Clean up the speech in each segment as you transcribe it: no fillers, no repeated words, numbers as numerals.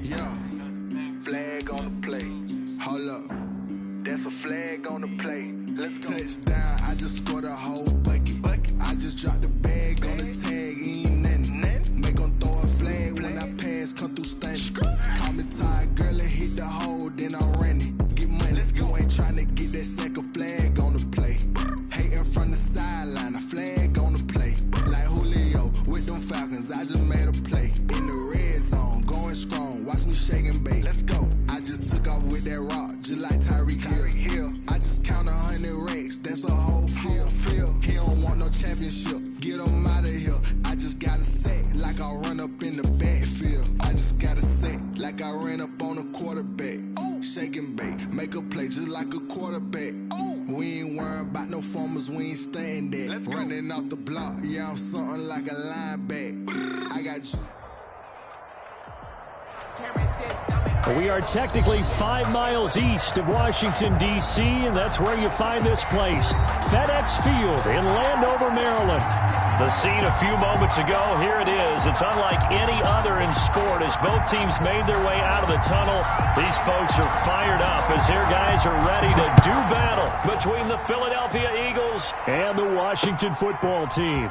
Yeah. Flag on the play. Hold up. That's a flag on the play. Let's go. Touchdown, I just scored a whole bucket. I just dropped the bag on the tag, ain't nothing. Make 'em throw a flag when I pass, come through stunning. Call me tired, girl, and hit the hole, then I'm running. Get money, you ain't tryna get that second flag on the play. Hating from the sideline, a flag on the play. Like Julio with them Falcons, I just made a play. In the red zone, going strong, watch me shake and bake. Let's go. I just took off with that rock, just like Tyreek Hill. I just count 100 racks, that's a whole field. He don't want no championship, get him out of here. I just got a set, like I run up in the backfield. I just got a set, like I ran up on a quarterback. Shake and bake, make a play just like a quarterback. We ain't worrying about no formers, we ain't staying there. Running off the block, yeah, I'm something like a linebacker. I got you. We are technically 5 miles east of Washington, D.C., and that's where you find this place, FedEx Field in Landover, Maryland. The scene a few moments ago, here it is. It's unlike any other in sport as both teams made their way out of the tunnel. These folks are fired up as their guys are ready to do battle between the Philadelphia Eagles and the Washington football team.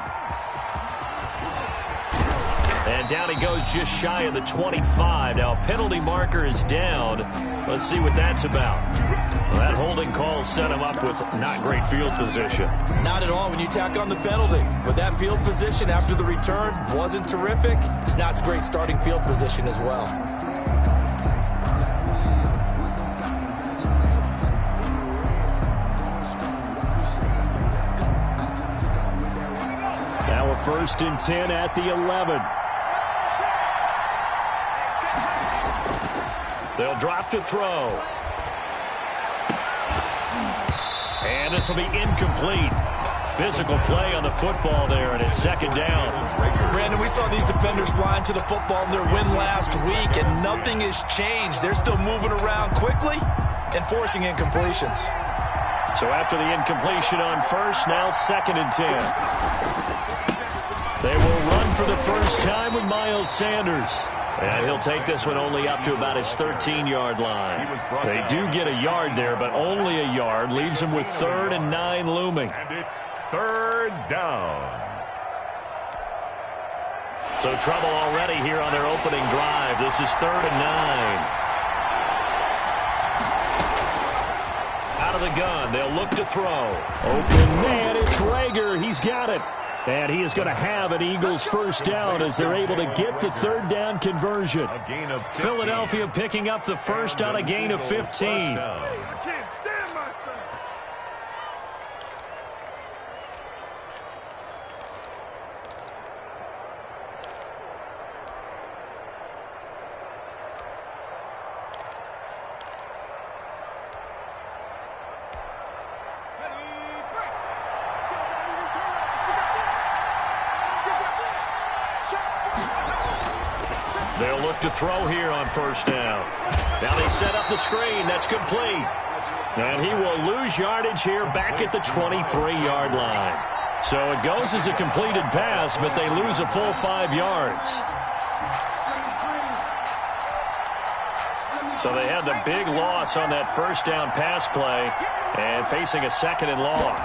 And down he goes just shy of the 25. Now a penalty marker is down. Let's see what that's about. Well, that holding call set him up with not great field position. Not at all when you tack on the penalty. But that field position after the return wasn't terrific. It's not a great starting field position as well. Now a 1st and 10 at the 11. They'll drop to throw. And this will be incomplete. Physical play on the football there, and it's 2nd down. Brandon, we saw these defenders flying to the football in their win last week, and nothing has changed. They're still moving around quickly and forcing incompletions. So after the incompletion on 1st, now 2nd and 10. They will run for the first time with Miles Sanders. And he'll take this one only up to about his 13-yard line. They do get a yard there, but only a yard. Leaves him with 3rd and 9 looming. And it's 3rd down. So trouble already here on their opening drive. This is 3rd and 9. Out of the gun. They'll look to throw. Open man, it's Rager. He's got it. And he is going to have an Eagles first down as they're able to get the 3rd down conversion. Philadelphia picking up the first on a gain of 15. I can't stand myself. They'll look to throw here on 1st down. Now they set up the screen. That's complete. And he will lose yardage here back at the 23-yard line. So it goes as a completed pass, but they lose a full 5 yards. So they had the big loss on that 1st down pass play and facing a 2nd and long.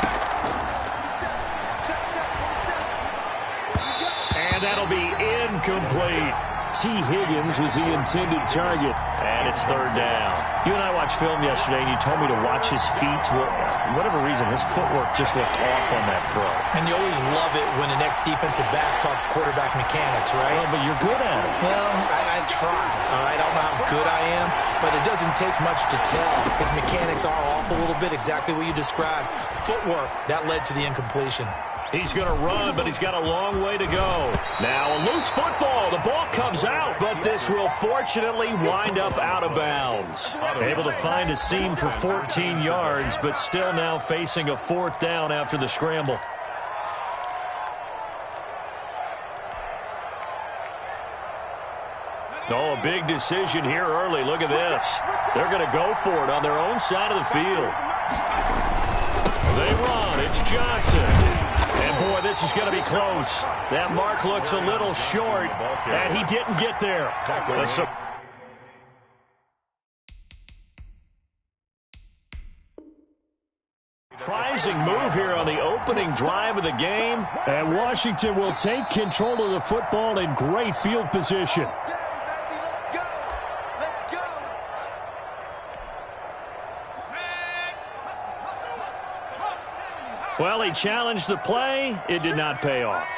And that'll be incomplete. T. Higgins was the intended target, and it's 3rd down. You and I watched film yesterday, and you told me to watch his feet. Well, for whatever reason, his footwork just looked off on that throw. And you always love it when the next defensive back talks quarterback mechanics, right? Well, but you're good at it. Well, I try. All right, I don't know how good I am, but it doesn't take much to tell. His mechanics are off a little bit, exactly what you described. Footwork, that led to the incompletion. He's going to run, but he's got a long way to go. Now a loose football. The ball comes out, but this will fortunately wind up out of bounds. Able to find a seam for 14 yards, but still now facing a 4th down after the scramble. Oh, a big decision here early. Look at this. They're going to go for it on their own side of the field. They run. It's Johnson. And, boy, this is going to be close. That mark looks a little short, and he didn't get there. surprising move here on the opening drive of the game. And Washington will take control of the football in great field position. Well, he challenged the play. It did not pay off.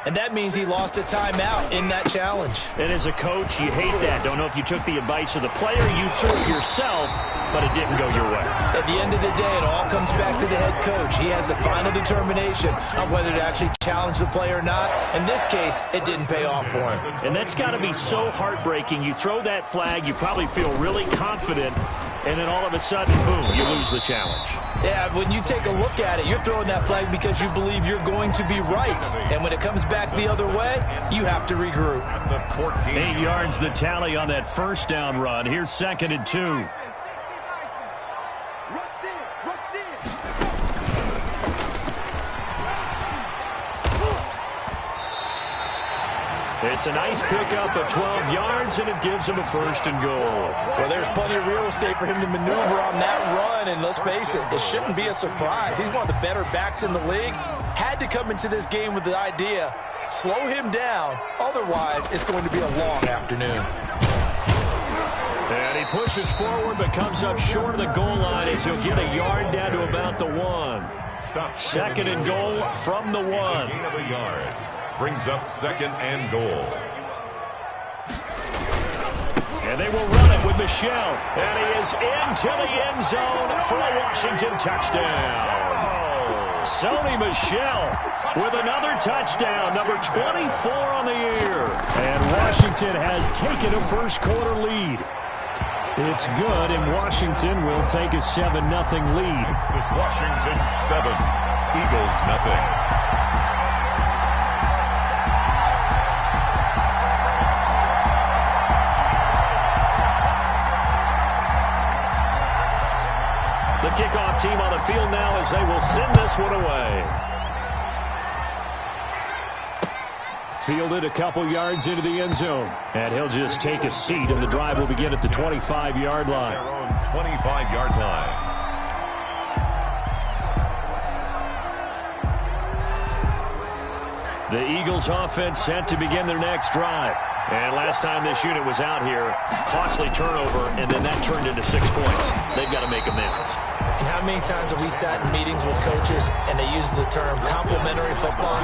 And that means he lost a timeout in that challenge. And as a coach, you hate that. Don't know if you took the advice of the player, you took it yourself, but it didn't go your way. At the end of the day, it all comes back to the head coach. He has the final determination on whether to actually challenge the play or not. In this case, it didn't pay off for him. And that's got to be so heartbreaking. You throw that flag, you probably feel really confident, and then all of a sudden, boom, you lose the challenge. Yeah, when you take a look at it, you're throwing that flag because you believe you're going to be right. And when it comes back the other way, you have to regroup. 8 yards the tally on that first down run. Here's 2nd and 2. It's a nice pickup of 12 yards, and it gives him a 1st and goal. Well, there's plenty of real estate for him to maneuver on that run, and let's face it, it shouldn't be a surprise. He's one of the better backs in the league. Had to come into this game with the idea, slow him down, otherwise it's going to be a long afternoon. And he pushes forward but comes up short of the goal line as he'll get a yard down to about the 1. 2nd and goal from the 1. Brings up 2nd and goal. And they will run it with Michel. And he is into the end zone for a Washington touchdown. Sony Michel with another touchdown, number 24 on the year. And Washington has taken a first quarter lead. It's good, and Washington will take a 7-0 lead. It's Washington 7, Eagles 0. The kickoff team on the field now as they will send this one away. Fielded a couple yards into the end zone. And he'll just take a seat, and the drive will begin at the 25-yard line. Their own 25-yard line. The Eagles offense set to begin their next drive. And last time this unit was out here, costly turnover, and then that turned into 6 points. They've got to make amends. And how many times have we sat in meetings with coaches and they use the term complementary football?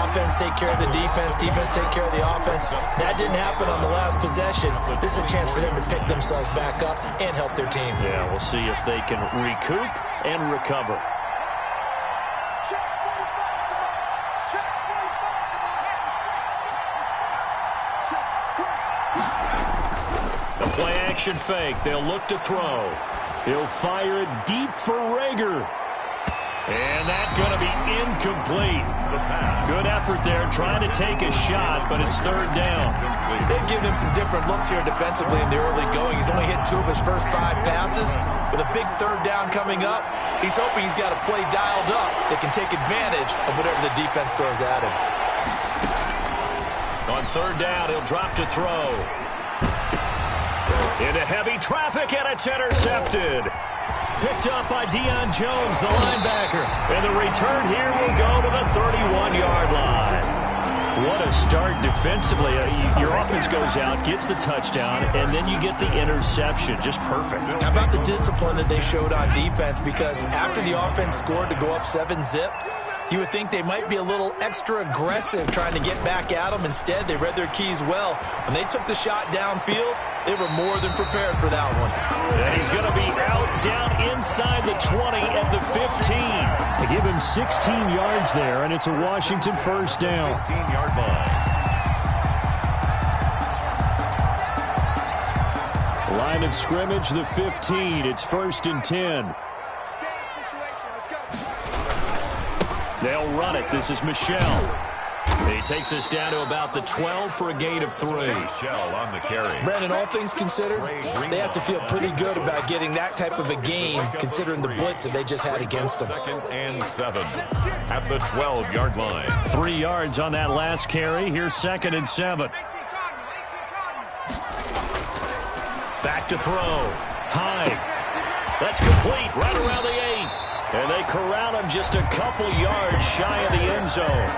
Offense take care of the defense, defense take care of the offense. That didn't happen on the last possession. This is a chance for them to pick themselves back up and help their team. Yeah, we'll see if they can recoup and recover. The play-action fake. They'll look to throw. He'll fire it deep for Rager. And that's going to be incomplete. Good effort there, trying to take a shot, but it's 3rd down. They've given him some different looks here defensively in the early going. He's only hit 2 of his first 5 passes. With a big 3rd down coming up, he's hoping he's got a play dialed up that can take advantage of whatever the defense throws at him. On 3rd down, he'll drop to throw. Into heavy traffic, and it's intercepted. Picked up by Deion Jones, the linebacker. And the return here will go to the 31-yard line. What a start defensively. Your offense goes out, gets the touchdown, and then you get the interception. Just perfect. How about the discipline that they showed on defense? Because after the offense scored to go up 7-zip, you would think they might be a little extra aggressive trying to get back at them. Instead, they read their keys well. When they took the shot downfield, they were more than prepared for that one. And he's going to be out down inside the 20 at the 15. They give him 16 yards there, and it's a Washington 1st down. 15-yard line. Line of scrimmage, the 15. It's 1st and 10. They'll run it. This is Michel. He takes us down to about the 12 for a gain of 3. Michel on the carry. Brandon, all things considered, they have to feel pretty good about getting that type of a game, considering the blitz that they just had against them. 2nd and 7 at the 12-yard line. 3 yards on that last carry. Here's 2nd and 7. Back to throw. High. That's complete right around the 8. And they corral him just a couple yards shy of the end zone.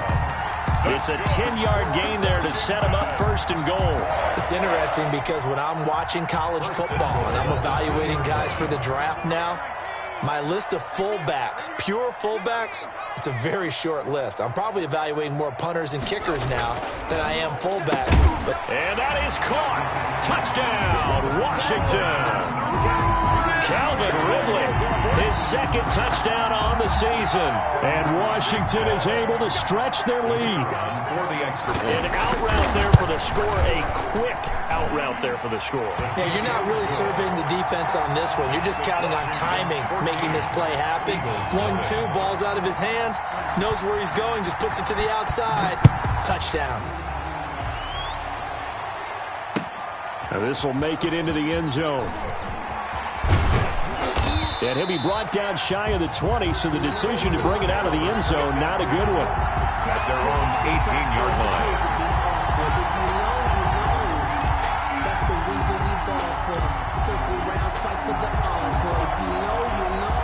It's a 10-yard gain there to set him up first and goal. It's interesting because when I'm watching college football and I'm evaluating guys for the draft now, my list of fullbacks, pure fullbacks, it's a very short list. I'm probably evaluating more punters and kickers now than I am fullbacks. And that is caught. Touchdown, Washington. Calvin Ridley, his second touchdown on the season. And Washington is able to stretch their lead. An out route there for the score, a quick out route there for the score. Yeah, you're not really surveying the defense on this one. You're just counting on timing, making this play happen. 1-2, ball's out of his hands, knows where he's going, just puts it to the outside. Touchdown. Now this will make it into the end zone. And he'll be brought down shy of the 20, so the decision to bring it out of the end zone, not a good one. At their own 18-yard line. That's the reason we ball for. Circle round twice for the encore. If you know, you know.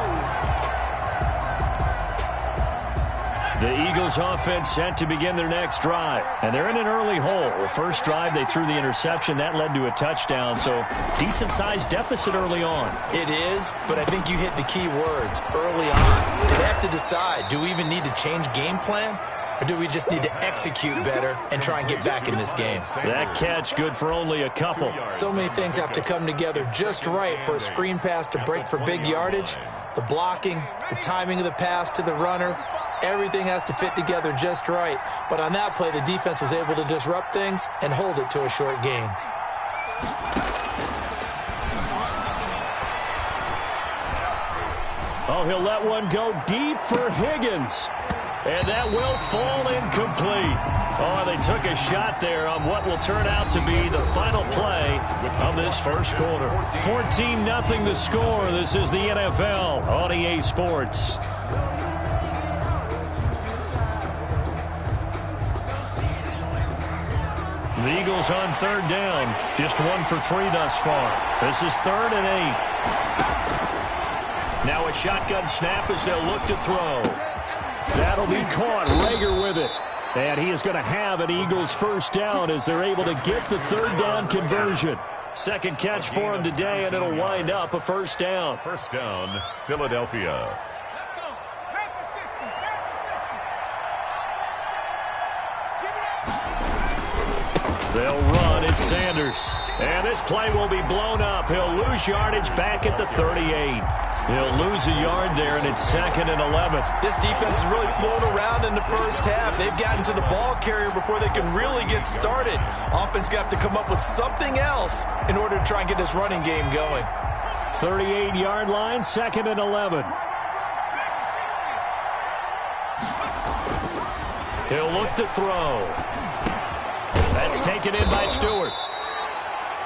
The Eagles offense set to begin their next drive. And they're in an early hole. The first drive, they threw the interception. That led to a touchdown. So decent-sized deficit early on. It is, but I think you hit the key words early on. So they have to decide, do we even need to change game plan? Or do we just need to execute better and try and get back in this game? That catch good for only a couple. So many things have to come together just right for a screen pass to break for big yardage. The blocking, the timing of the pass to the runner, everything has to fit together just right. But on that play, the defense was able to disrupt things and hold it to a short gain. Oh, he'll let one go deep for Higgins. And that will fall incomplete. Oh, they took a shot there on what will turn out to be the final play of this first quarter. 14-0 the score. This is the NFL on EA Sports. The Eagles on third down. Just 1 for 3 thus far. This is 3rd and 8. Now a shotgun snap as they'll look to throw. That'll be caught. Rager with it. And he is going to have an Eagles first down as they're able to get the third down conversion. Second catch for him today, and it'll wind up a first down. First down, Philadelphia. They'll run. It's Sanders. And this play will be blown up. He'll lose yardage back at the 38. He'll lose a yard there, and it's 2nd and 11. This defense has really flown around in the first half. They've gotten to the ball carrier before they can really get started. Offense got to come up with something else in order to try and get this running game going. 38-yard line, 2nd and 11. He'll look to throw. That's taken in by Stewart.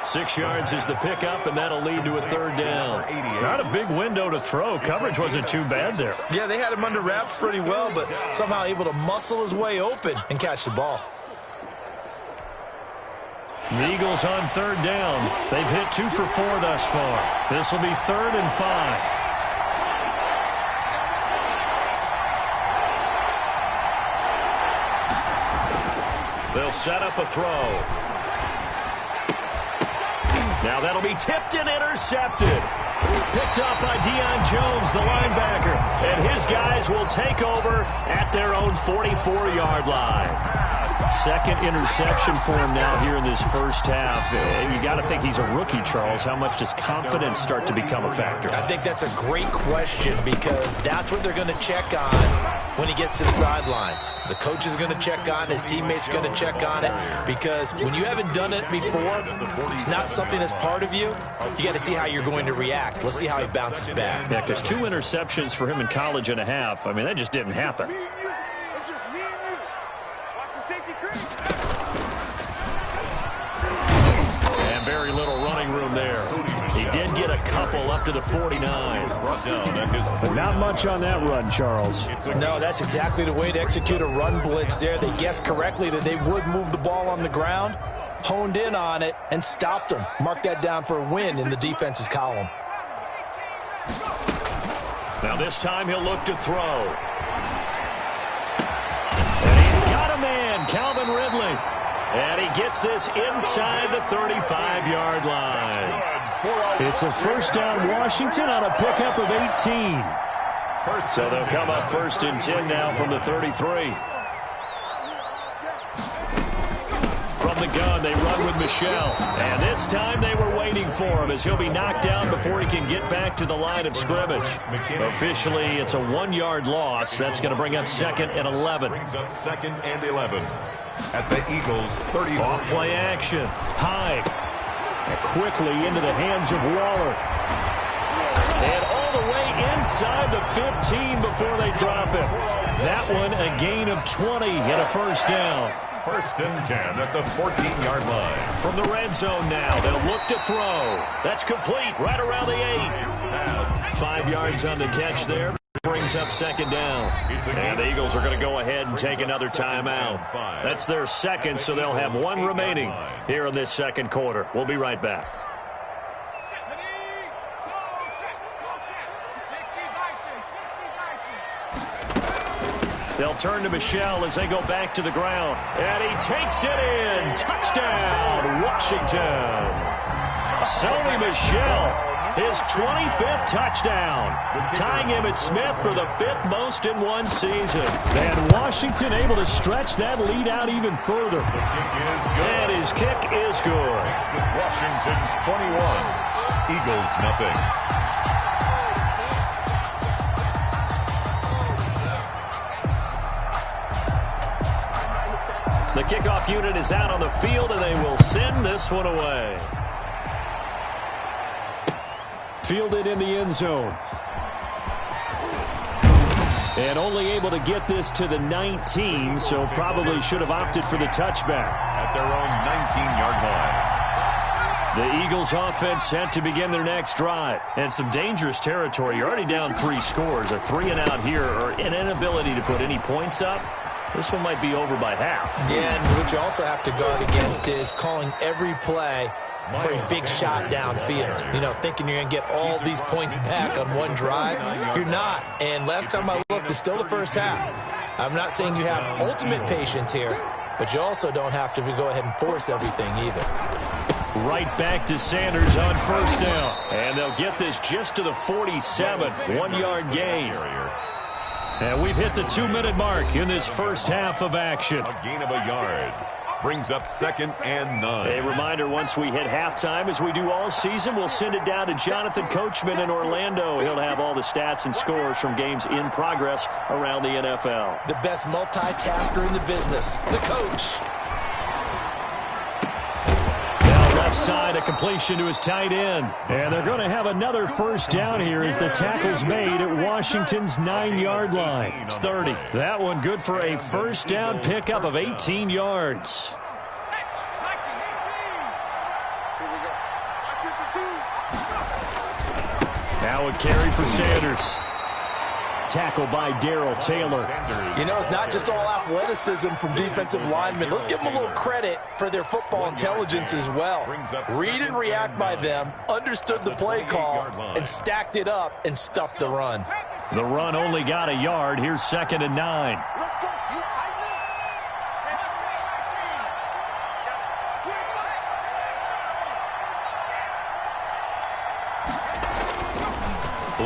6 yards is the pickup, and that'll lead to a third down. Not a big window to throw. Coverage wasn't too bad there. Yeah, they had him under wraps pretty well, but somehow able to muscle his way open and catch the ball. The Eagles on third down. They've hit 2 for 4 thus far. This will be 3rd and 5. They'll set up a throw. Now that'll be tipped and intercepted. Picked up by Deion Jones, the linebacker. And his guys will take over at their own 44-yard line. Second interception for him now here in this first half. You got to think he's a rookie, Charles. How much does confidence start to become a factor? I think that's a great question because that's what they're going to check on when he gets to the sidelines. The coach is going to check on it. His teammates are going to check on it because when you haven't done it before, it's not something that's part of you. You got to see how you're going to react. Let's see how he bounces back. Yeah, because 2 interceptions for him in college and a half. I mean, that just didn't happen. And very little running room there. He did get a couple up to the 49. But not much on that run, Charles. No, that's exactly the way to execute a run blitz there. They guessed correctly that they would move the ball on the ground, honed in on it, and stopped them. Mark that down for a win in the defense's column. Now this time he'll look to throw. And he's got a man, Calvin Ridley. And he gets this inside the 35-yard line. It's a first down Washington on a pickup of 18. So they'll come up 1st and 10 now from the 33. From the gun, they run with Michel. And this time they were waiting for him as he'll be knocked down before he can get back to the line of scrimmage. Officially, it's a 1-yard loss. That's going to bring up 2nd and 11. Brings up 2nd and 11 at the Eagles' 30. Off-play action. Hyde. And quickly into the hands of Waller. And all the way inside the 15 before they drop him. That one a gain of 20 and a first down. 1st and 10 at the 14-yard line. From the red zone now, they'll look to throw. That's complete right around the 8. 5 yards on the catch there. Brings up 2nd down. And the Eagles are going to go ahead and take another timeout. That's their 2nd, so they'll have 1 remaining here in this 2nd quarter. We'll be right back. They'll turn to Michel as they go back to the ground. And he takes it in. Touchdown, Washington. Sony Michel. His 25th touchdown, tying him at Smith for the 5th most in one season. And Washington able to stretch that lead out even further. And his kick is good. Washington 21, Eagles nothing. The kickoff unit is out on the field, and they will send this one away. Fielded in the end zone. And only able to get this to the 19, so probably should have opted for the touchback. At their own 19-yard line. The Eagles offense set to begin their next drive. And some dangerous territory. You're already down 3 scores. A 3-and-out here, or an inability to put any points up. This one might be over by half. Yeah, and what you also have to guard against is calling every play for a big shot downfield. You know, thinking you're going to get all these points back on one drive. You're not. And last time I looked, it's still the first half. I'm not saying you have ultimate patience here, but you also don't have to go ahead and force everything either. Right back to Sanders on first down. And they'll get this just to the 47. 1-yard gain. And we've hit the 2-minute mark in this first half of action. A gain of a yard. Brings up 2nd and 9. A reminder, once we hit halftime, as we do all season, we'll send it down to Jonathan Coachman in Orlando. He'll have all the stats and scores from games in progress around the NFL. The best multitasker in the business, the coach. Left side, a completion to his tight end. And they're going to have another first down here as the tackle's made at Washington's 9-yard line. It's 30. That one good for a first down pickup of 18 yards. Now a carry for Sanders. Tackle by Darrell Taylor. You know, it's not just all athleticism from defensive linemen. Let's give them a little credit for their football intelligence as well. Read and react by them, understood the play call, and stacked it up and stuffed the run. The run only got a yard. Here's 2nd and 9.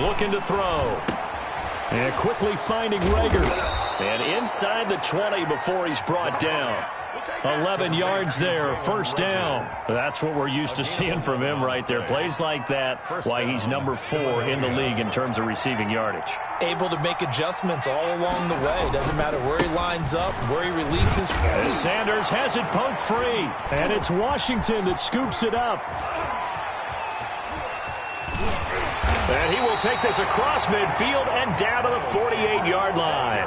Looking to throw. And quickly finding Rager. And inside the 20 before he's brought down. 11 yards there, first down. That's what we're used to seeing from him right there. Plays like that, why he's number 4 in the league in terms of receiving yardage. Able to make adjustments all along the way. Doesn't matter where he lines up, where he releases. And Sanders has it poked free. And it's Washington that scoops it up. And he will take this across midfield and down to the 48-yard line.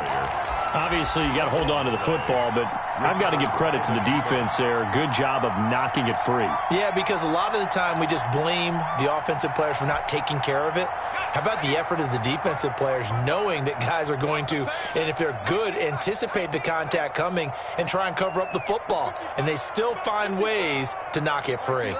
Obviously, you got to hold on to the football, but I've got to give credit to the defense there. Good job of knocking it free. Yeah, because a lot of the time we just blame the offensive players for not taking care of it. How about the effort of the defensive players knowing that guys are going to, and if they're good, anticipate the contact coming and try and cover up the football. And they still find ways to knock it free.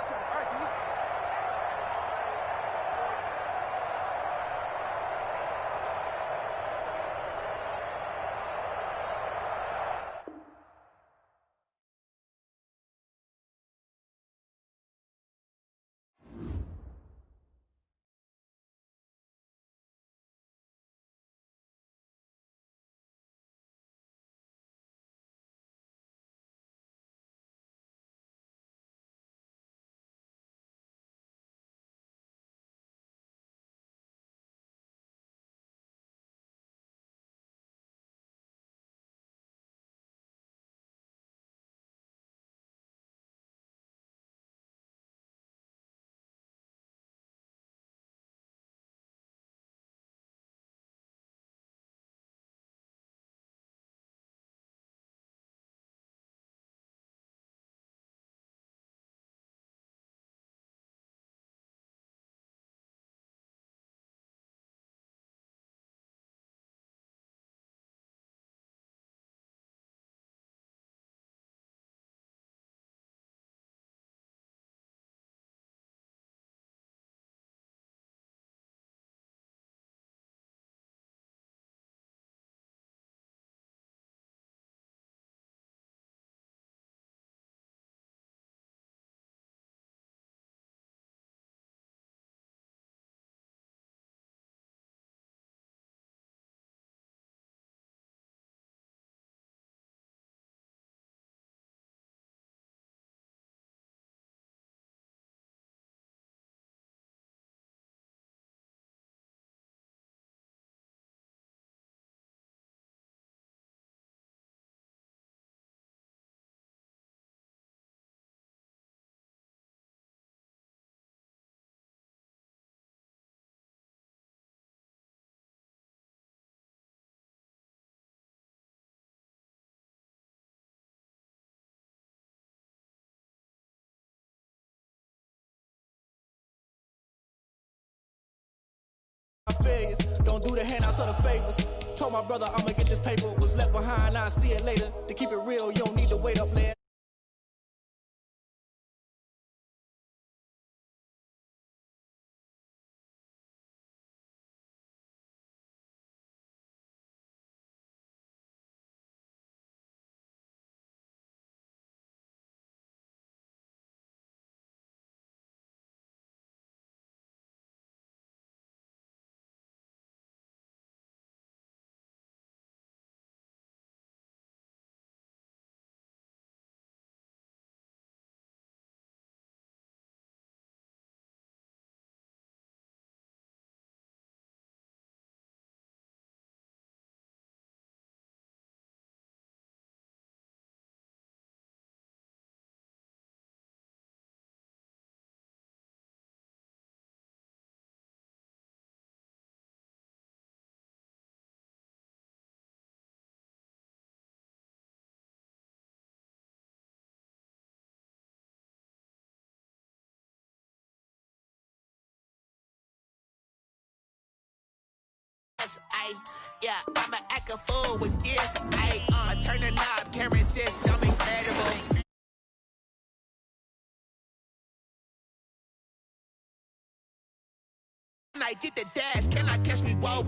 failures. Don't do the handouts or the favors. Told my brother I'ma get this paper. Was left behind, I'll see it later. To keep it real, you don't need to wait up there. Yeah, I'ma act a fool with this. I turn the knob, camera system incredible. I did the dash, can I catch me? Whoa,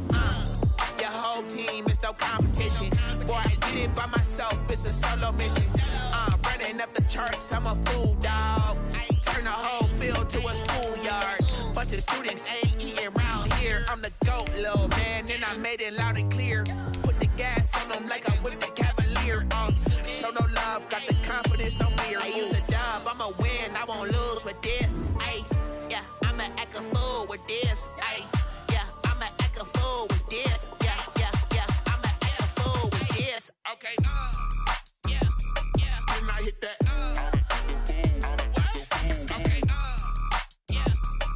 your whole team is no competition. Boy, I did it by myself, it's a solo mission. Running up the charts, I'm a fool, dog. Turn the whole field to a schoolyard. Bunch of students ain't eating round here. I'm the GOAT, little man, and I made it loud and clear. Put the gas on them like I'm with the Cavalier. Show no love, got the confidence, no fear. I use a dub, I'ma win, I won't lose with this. Yeah, I'ma act a fool with this. Yeah, I'ma act a fool with this. Yeah, I'ma act a fool with this. Okay, yeah, can I hit that? Okay,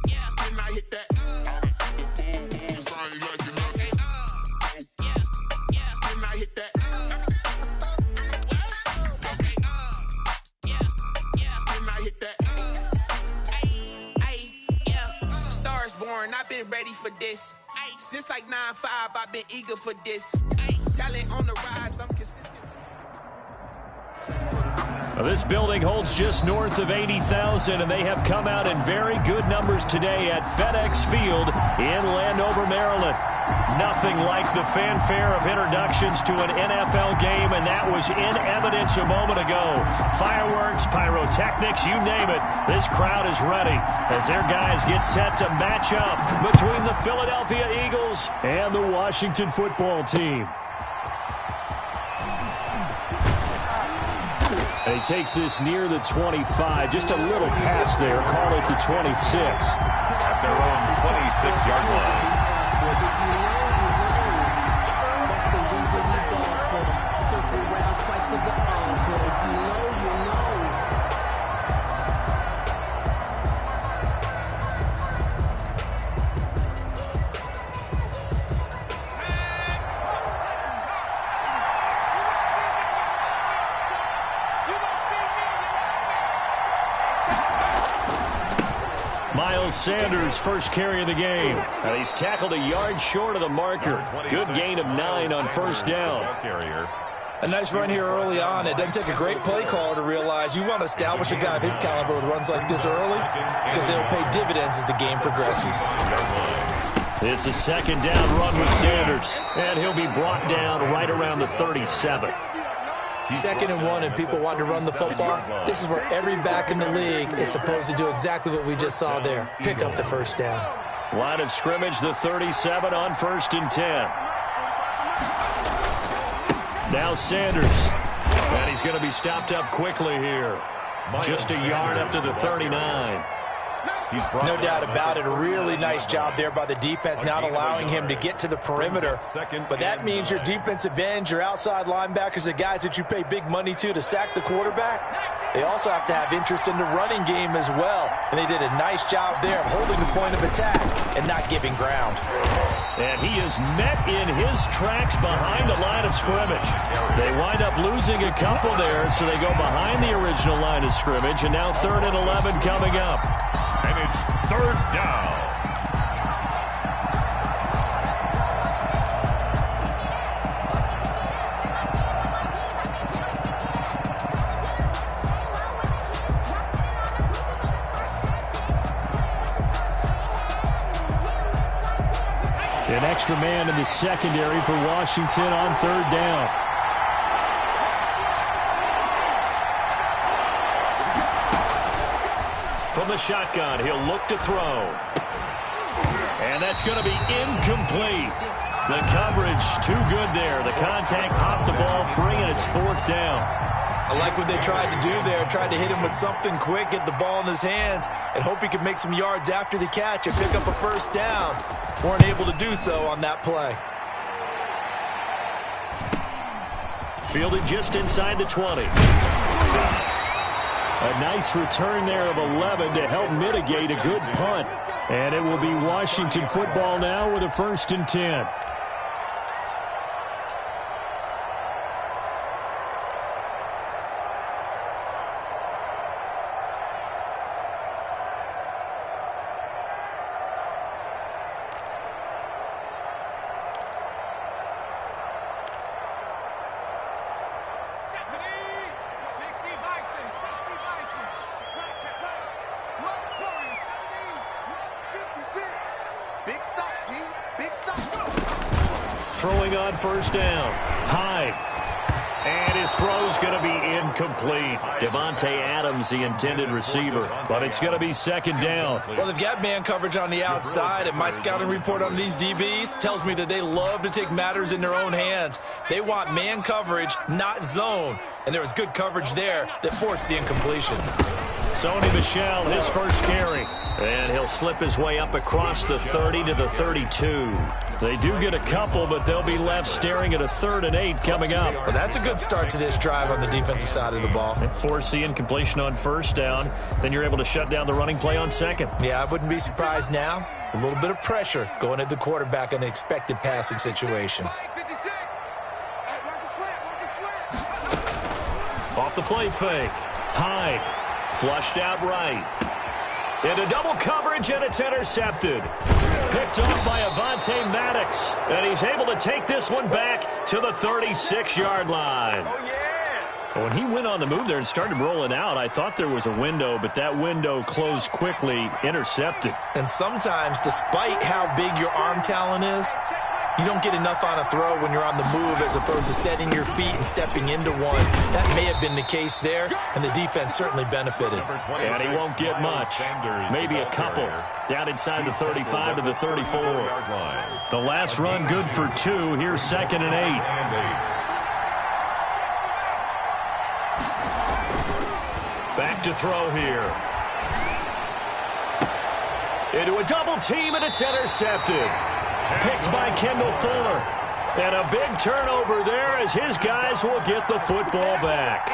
yeah, can I hit that? Can I hit that? Okay, can I hit that? Stars born, I've been ready for this. Since like 9-5, I've been eager for this. Talent on the rise, I'm consistent. This building holds just north of 80,000, and they have come out in very good numbers today at FedEx Field in Landover, Maryland. Nothing like the fanfare of introductions to an NFL game, and that was in evidence a moment ago. Fireworks, pyrotechnics, you name it. This crowd is ready as their guys get set to match up between the Philadelphia Eagles and the Washington football team. And he takes this near the 25. Just a little pass there. Call it the 26. At their own 26-yard line. That's the reason we ball for them. Circle round twice for the encore. If you know, you know. Miles Sanders, first carry of the game. And he's tackled a yard short of the marker. Good gain of 9 on first down. A nice run here early on. It doesn't take a great play caller to realize you want to establish a guy of his caliber with runs like this early because they'll pay dividends as the game progresses. It's a second down run with Sanders, and he'll be brought down right around the 37. 2nd and 1, and people want to run the football. This is where every back in the league is supposed to do exactly what we just saw there. Pick up the first down. Line of scrimmage, the 37 on 1st and 10. Now Sanders. And he's going to be stopped up quickly here. Just a yard up to the 39. No doubt about it. A really nice job there by the defense, not allowing him to get to the perimeter. But that means your defensive ends, your outside linebackers, the guys that you pay big money to sack the quarterback, they also have to have interest in the running game as well. And they did a nice job there of holding the point of attack and not giving ground. And he is met in his tracks behind the line of scrimmage. They wind up losing a couple there, so they go behind the original line of scrimmage. And now 3rd and 11 coming up. And it's 3rd down. An extra man in the secondary for Washington on third down. From the shotgun, he'll look to throw. And that's going to be incomplete. The coverage too good there. The contact popped the ball free, and it's fourth down. I like what they tried to do there. Tried to hit him with something quick, get the ball in his hands, and hope he could make some yards after the catch and pick up a first down. Weren't able to do so on that play. Fielded just inside the 20. A nice return there of 11 to help mitigate a good punt. And it will be Washington football now with a 1st and 10. Throwing on first down. Hyde. And his throw's going to be incomplete. Devontae Adams, the intended receiver. But it's going to be second down. Well, they've got man coverage on the outside, and my scouting report on these DBs tells me that they love to take matters in their own hands. They want man coverage, not zone. And there was good coverage there that forced the incompletion. Sony Michel, his first carry. And he'll slip his way up across the 30 to the 32. They do get a couple, but they'll be left staring at a 3rd and 8 coming up. Well, that's a good start to this drive on the defensive side of the ball. And force the incompletion on first down. Then you're able to shut down the running play on second. Yeah, I wouldn't be surprised now. A little bit of pressure going at the quarterback in the expected passing situation. Off the play fake. Hyde. Flushed out right. Into double coverage, and it's intercepted. Picked off by Avonte Maddox. And he's able to take this one back to the 36-yard line. When he went on the move there and started rolling out, I thought there was a window, but that window closed quickly, intercepted. And sometimes, despite how big your arm talent is, you don't get enough on a throw when you're on the move as opposed to setting your feet and stepping into one. That may have been the case there, and the defense certainly benefited. And he won't get much. Maybe a couple. Down inside the 35 to the 34. The last run good for 2. Here's 2nd and 8. Back to throw here. Into a double team, and it's intercepted. Picked by Kendall Fuller. And a big turnover there as his guys will get the football back.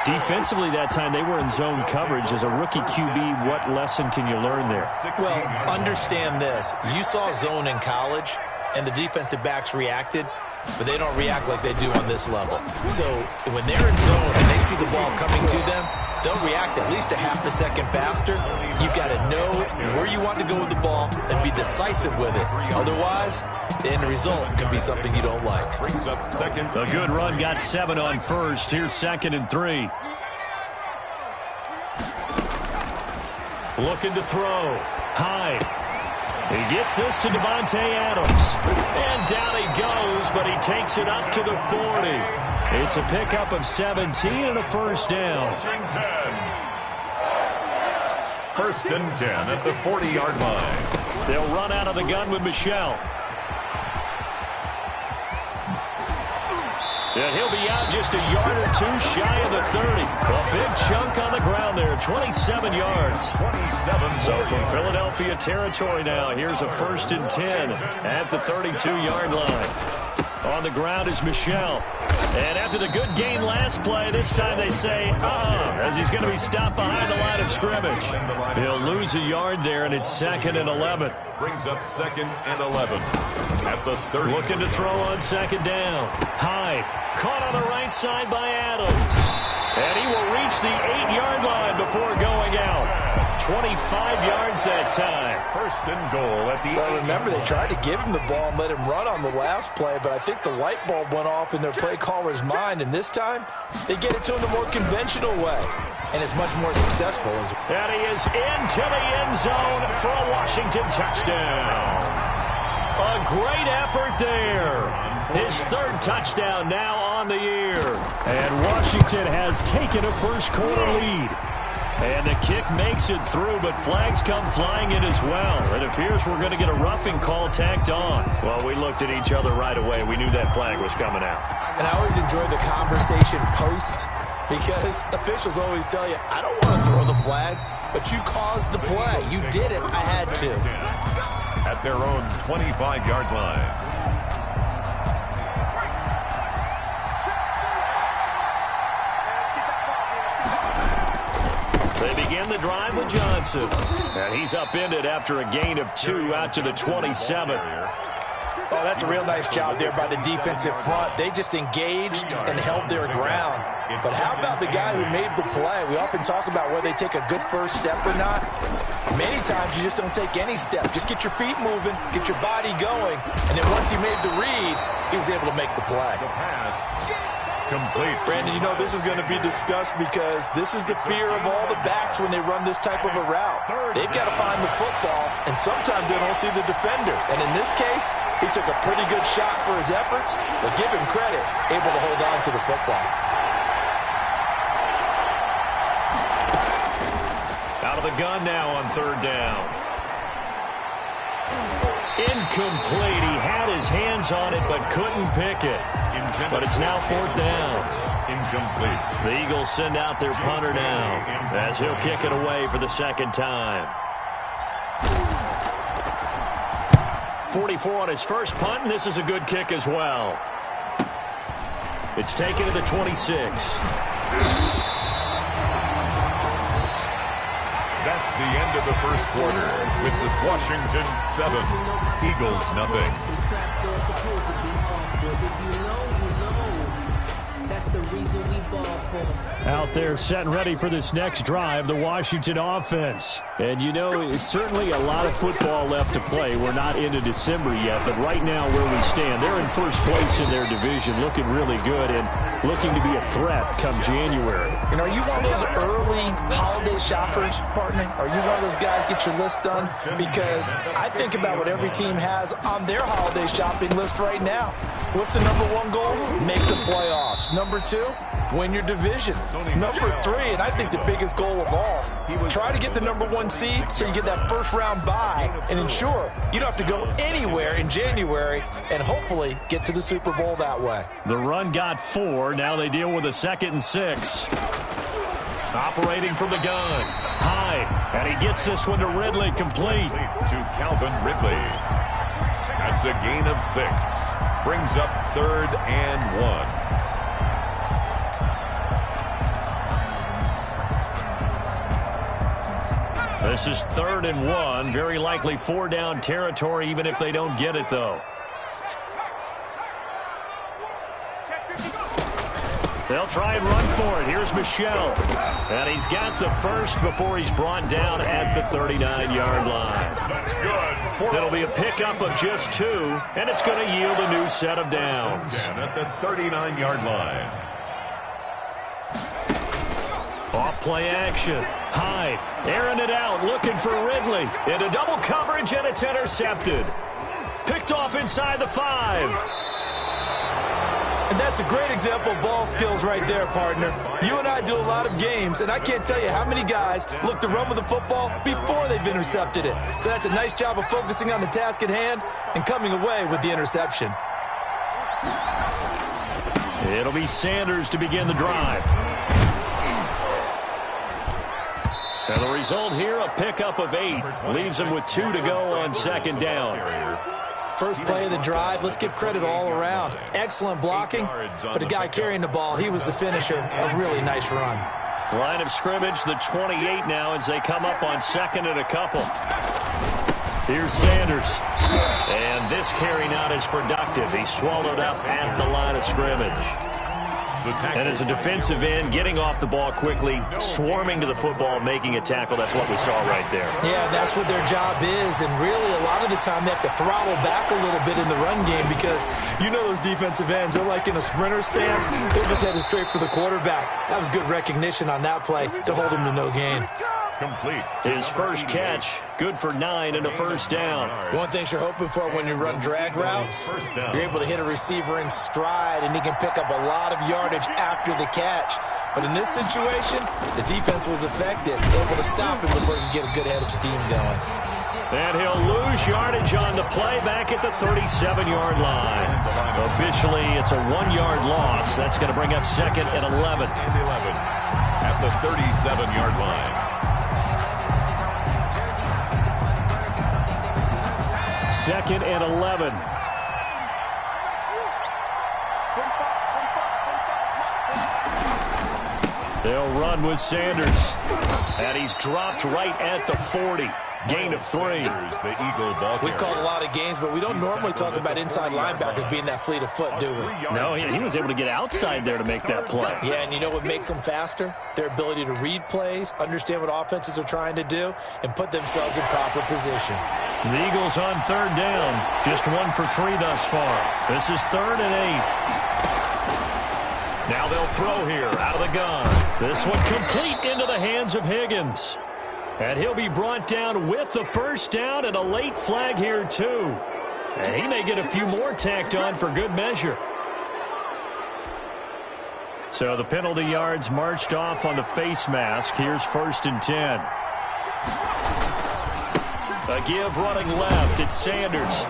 Defensively that time, they were in zone coverage. As a rookie QB, what lesson can you learn there? Well, understand this. You saw zone in college, and the defensive backs reacted, but they don't react like they do on this level. So when they're in zone and they see the ball coming to them, they'll react at least a half a second faster. You've got to know where you want to go with the ball and be decisive with it. Otherwise, the end result can be something you don't like. A good run got 7 on first. Here's 2nd and 3. Looking to throw. Hyde. He gets this to Devontae Adams. And down he goes, but he takes it up to the 40. It's a pickup of 17 and a first down. 1st and 10 at the 40-yard line. They'll run out of the gun with Michel. And he'll be out just a yard or 2 shy of the 30. A big chunk on the ground there, 27 yards. So from Philadelphia territory now, here's a 1st and 10 at the 32-yard line. On the ground is Michel. And after the good gain last play, this time they say, as he's going to be stopped behind the line of scrimmage. He'll lose a yard there, and it's 2nd and 11. Brings up 2nd and 11 at the 30. Looking to throw on 2nd down. Hyde, caught on the right side by Adams. And he will reach the 8-yard line before going out. 25 yards that time. 1st and goal at the 8. Well, remember, they tried to give him the ball and let him run on the last play, but I think the light bulb went off in their play caller's mind, and this time they get it to him the more conventional way, and it's much more successful. And he is into the end zone for a Washington touchdown. A great effort there. His third touchdown now on the year. And Washington has taken a first-quarter lead. And the kick makes it through, but flags come flying in as well. It appears we're going to get a roughing call tacked on. Well, we looked at each other right away. We knew that flag was coming out. And I always enjoy the conversation post because officials always tell you, I don't want to throw the flag, but you caused the play. You did it. I had to. At their own 25-yard line. They begin the drive with Johnson. And he's upended after a gain of 2 out to the 27. Oh, that's a real nice job there by the defensive front. They just engaged and held their ground. But how about the guy who made the play? We often talk about whether they take a good first step or not. Many times you just don't take any step. Just get your feet moving, get your body going, and then once he made the read, he was able to make the play. The pass complete. Brandon, you know this is going to be discussed because this is the fear of all the backs when they run this type of a route. They've got to find the football, and sometimes they don't see the defender. And in this case, he took a pretty good shot for his efforts, but give him credit, able to hold on to the football. Out of the gun now on third down. Incomplete. He had his hands on it but couldn't pick it. But it's now fourth down. Incomplete. The Eagles send out their punter now as he'll kick it away for the second time. 44 on his first punt, and this is a good kick as well. It's taken to the 26. That's the end of the first quarter with the Washington 7, Eagles nothing. That's the reason we ball for. Out there set and ready for this next drive, the Washington offense. And you know, it's certainly a lot of football left to play. We're not into December yet, but right now where we stand, they're in first place in their division, looking really good and looking to be a threat come January. And are you one of those early holiday shoppers, partner? Are you one of those guys get your list done? Because I think about what every team has on their holiday shopping list right now. What's the number one goal? Make the playoffs. Number 2, win your division. Number 3, and I think the biggest goal of all, try to get the number 1 seed so you get that first round bye and ensure you don't have to go anywhere in January and hopefully get to the Super Bowl that way. The run got 4. Now they deal with a 2nd and 6. Operating from the gun. Hyde. And he gets this one to Ridley complete. To Calvin Ridley. That's a gain of 6. Brings up 3rd and 1. This is 3rd and 1. Very likely 4-down territory, even if they don't get it, though. They'll try and run for it. Here's Michel. And he's got the first before he's brought down at the 39-yard line. That's good. It'll be a pickup of just 2, and it's going to yield a new set of downs. At the 39-yard line. Off play action. Hyde airing it out, looking for Ridley. Into double coverage, and it's intercepted. Picked off inside the 5. And that's a great example of ball skills right there, partner. You and I do a lot of games, and I can't tell you how many guys look to run with the football before they've intercepted it. So that's a nice job of focusing on the task at hand and coming away with the interception. It'll be Sanders to begin the drive. And the result here, a pickup of 8. Leaves him with 2 to go on 2nd down. First play of the drive, let's give credit all around. Excellent blocking, but the guy carrying the ball, he was the finisher. A really nice run. Line of scrimmage, the 28 now as they come up on 2nd and a couple. Here's Sanders. And this carry not as productive. He's swallowed up at the line of scrimmage. And as a defensive end, getting off the ball quickly, swarming to the football, making a tackle, that's what we saw right there. Yeah, that's what their job is, and really a lot of the time they have to throttle back a little bit in the run game because you know those defensive ends, they're like in a sprinter stance. They're just headed straight for the quarterback. That was good recognition on that play to hold him to no gain. complete. His first catch, good for 9 and a first down. One thing you're hoping for when you run drag routes, you're able to hit a receiver in stride, and he can pick up a lot of yardage after the catch. But in this situation, the defense was effective, able to stop him before he could get a good head of steam going. And he'll lose yardage on the play back at the 37-yard line. Officially, it's a 1-yard loss. That's going to bring up 2nd and 11. At the 37-yard line. 2nd and 11. They'll run with Sanders. And he's dropped right at the 40. Gain of 3. We called a lot of games, but we don't normally talk about inside linebackers being that fleet of foot, do we? No, he was able to get outside there to make that play. Yeah, and you know what makes them faster? Their ability to read plays, understand what offenses are trying to do, and put themselves in proper position. The Eagles on 3rd down. Just 1 for 3 thus far. This is 3rd and 8. Now they'll throw here out of the gun. This one complete into the hands of Higgins. And he'll be brought down with the first down and a late flag here, too. And he may get a few more tacked on for good measure. So the penalty yards marched off on the face mask. Here's 1st and 10. A give running left. It's Sanders.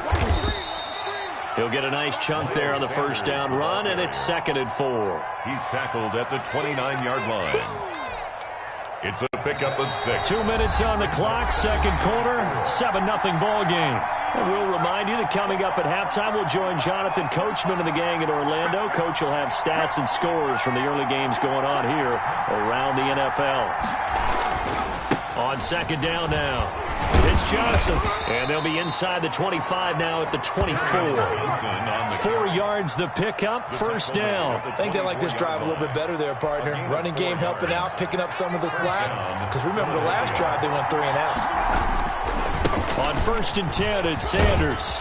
He'll get a nice chunk there on the first down run, and it's 2nd and 4. He's tackled at the 29-yard line. It's a pickup of 6. 2 minutes on the clock, second quarter, 7-0 ball game. And we'll remind you that coming up at halftime, we'll join Jonathan Coachman and the gang in Orlando. Coach will have stats and scores from the early games going on here around the NFL. On 2nd down now, it's Johnson. And they'll be inside the 25 now at the 24. 4 yards the pickup, first down. I think they like this drive a little bit better there, partner. Running game helping out, picking up some of the slack. Because remember the last drive, they went 3 and out. On 1st and 10, it's Sanders.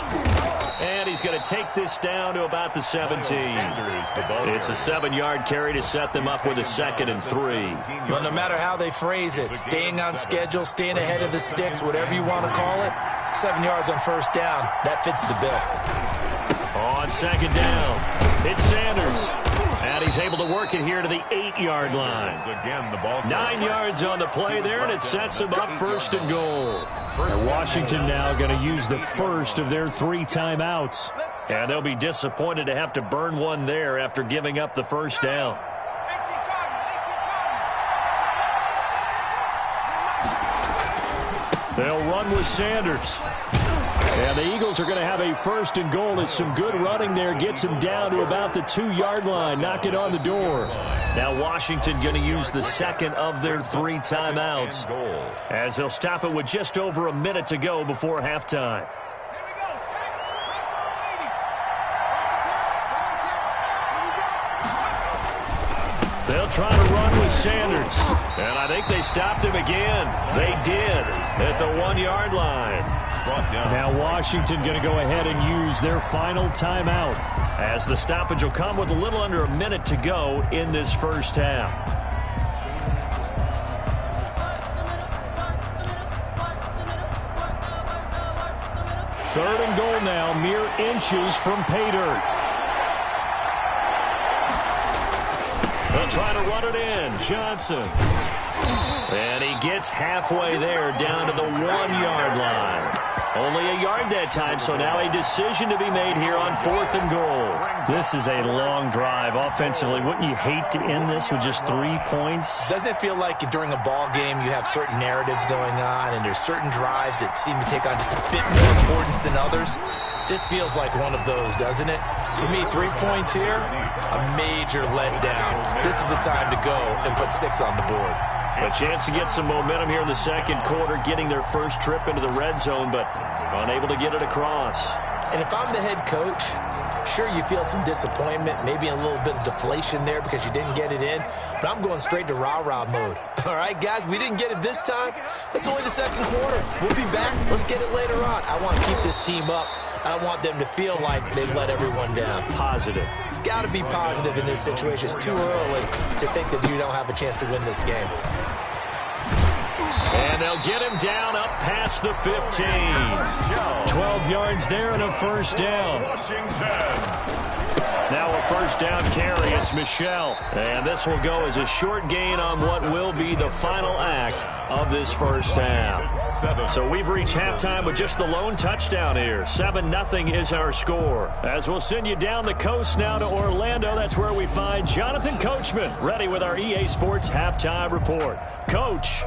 And he's going to take this down to about the 17. It's a 7-yard carry to set them up with a 2nd and 3. Well, no matter how they phrase it, staying on schedule, staying ahead of the sticks, whatever you want to call it, 7 yards on first down, that fits the bill. On 2nd down, it's Sanders. And he's able to work it here to the 8-yard line. 9 yards on the play there, and it sets him up 1st and goal. And Washington now going to use the first of their 3 timeouts. And they'll be disappointed to have to burn one there after giving up the first down. They'll run with Sanders. And the Eagles are going to have a 1st and goal. It's some good running there. Gets him down to about the 2-yard line. Knock it on the door. Now Washington going to use the 2nd of their 3 timeouts, as they'll stop it with just over a minute to go before halftime. They'll try to run with Sanders. And I think they stopped him again. They did at the 1-yard line. Now Washington going to go ahead and use their final timeout, as the stoppage will come with a little under a minute to go in this first half. Third and goal now, mere inches from pay dirt. They'll try to run it in. Johnson. And he gets halfway there, down to the 1-yard line. Only a yard that time, so now a decision to be made here on 4th and goal. This is a long drive offensively. Wouldn't you hate to end this with just 3 points? Doesn't it feel like during a ball game you have certain narratives going on, and there's certain drives that seem to take on just a bit more importance than others? This feels like one of those, doesn't it? To me, 3 points here, a major letdown. This is the time to go and put 6 on the board. A chance to get some momentum here in the second quarter, getting their first trip into the red zone, but unable to get it across. And if I'm the head coach, sure, you feel some disappointment, maybe a little bit of deflation there because you didn't get it in, but I'm going straight to rah-rah mode. All right, guys, we didn't get it this time. It's only the second quarter. We'll be back. Let's get it later on. I want to keep this team up. I don't want them to feel like they've let everyone down. Positive. Got to be positive in this situation. It's too early to think that you don't have a chance to win this game. And they'll get him down up past the 15. 12 yards there and a first down. Now a first down carry. It's Michel. And this will go as a short gain on what will be the final act of this first half. So we've reached halftime with just the lone touchdown here. 7-0 is our score. As we'll send you down the coast now to Orlando, that's where we find Jonathan Coachman ready with our EA Sports halftime report. Coach.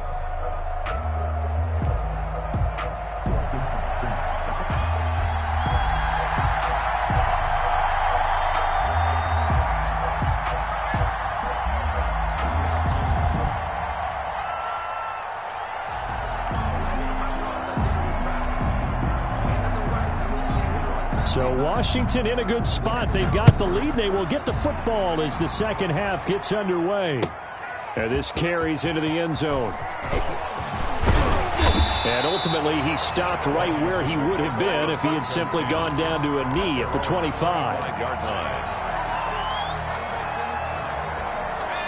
So Washington in a good spot. They've got the lead. They will get the football as the second half gets underway. And this carries into the end zone. And ultimately, he stopped right where he would have been if he had simply gone down to a knee at the 25.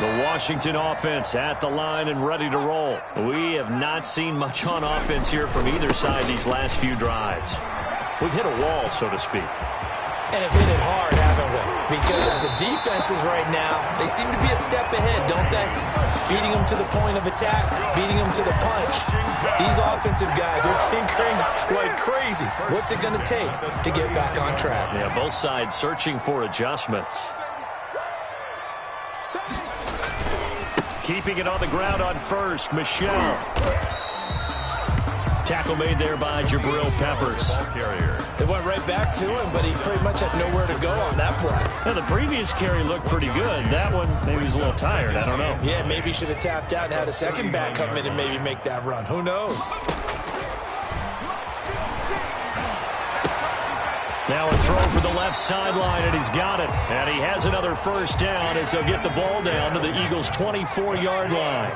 The Washington offense at the line and ready to roll. We have not seen much on offense here from either side these last few drives. We've hit a wall, so to speak. And have hit it hard, haven't we? Because the defenses right now, they seem to be a step ahead, don't they? Beating them to the point of attack, beating them to the punch. These offensive guys are tinkering like crazy. What's it going to take to get back on track? Yeah, both sides searching for adjustments. Keeping it on the ground on first, Michel. Tackle made there by Jabril Peppers. It went right back to him, but he pretty much had nowhere to go on that play. Now, the previous carry looked pretty good. That one, maybe he was a little tired. I don't know. Yeah, maybe he should have tapped out and had a second back come in and maybe make that run. Who knows? Now a throw for the left sideline, and he's got it. And he has another first down as they'll get the ball down to the Eagles' 24-yard line.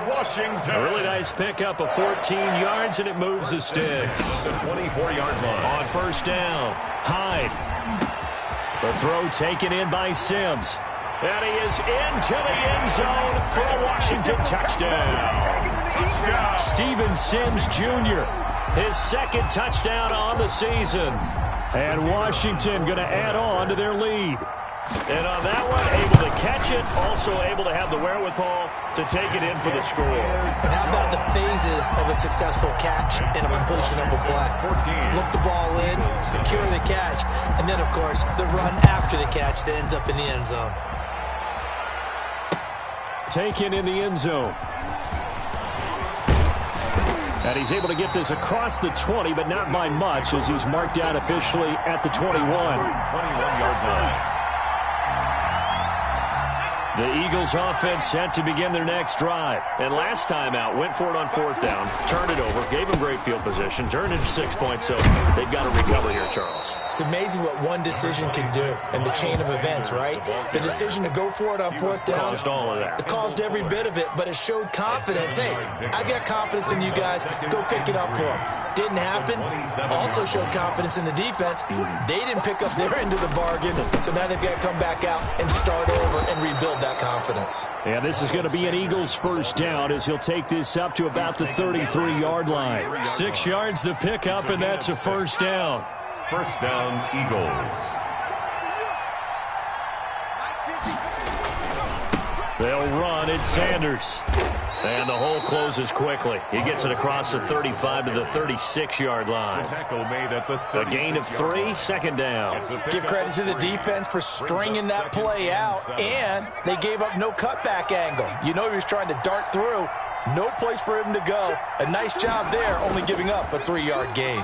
Washington. A really nice pickup of 14 yards, and it moves the sticks. The 24-yard line. On first down, Hyde. The throw taken in by Sims. And he is into the end zone for a Washington touchdown. Steven Sims Jr., his second touchdown on the season. And Washington going to add on to their lead. And on that one, able to catch it, also able to have the wherewithal to take it in for the score. And how about the phases of a successful catch and a completion of a play? Look the ball in, secure the catch, and then, of course, the run after the catch that ends up in the end zone. Taken in the end zone. And he's able to get this across the 20, but not by much, as he's marked out officially at the 21. 21-yard line. The Eagles offense set to begin their next drive. And last time out, went for it on fourth down, turned it over, gave them great field position, turned into 6 points, so they've got to recover here, Charles. It's amazing what one decision can do in the chain of events, right? The decision to go for it on fourth down. Caused all of that. It caused every bit of it, but it showed confidence. Hey, I got confidence in you guys. Go pick it up for them. Didn't happen. Also showed confidence in the defense. They didn't pick up their end of the bargain, so now they've got to come back out and start over and rebuild that confidence. Yeah, this is going to be an Eagles first down as he'll take this up to about the 33-yard line. 6 yards the pickup, and that's a first down. First down, Eagles. They'll run. It's Sanders. And the hole closes quickly. He gets it across the 35 to the 36-yard line. Tackle made at the A gain of 3, second down. Give credit to the defense for stringing that play out, and they gave up no cutback angle. You know he was trying to dart through. No place for him to go. A nice job there, only giving up a 3-yard gain.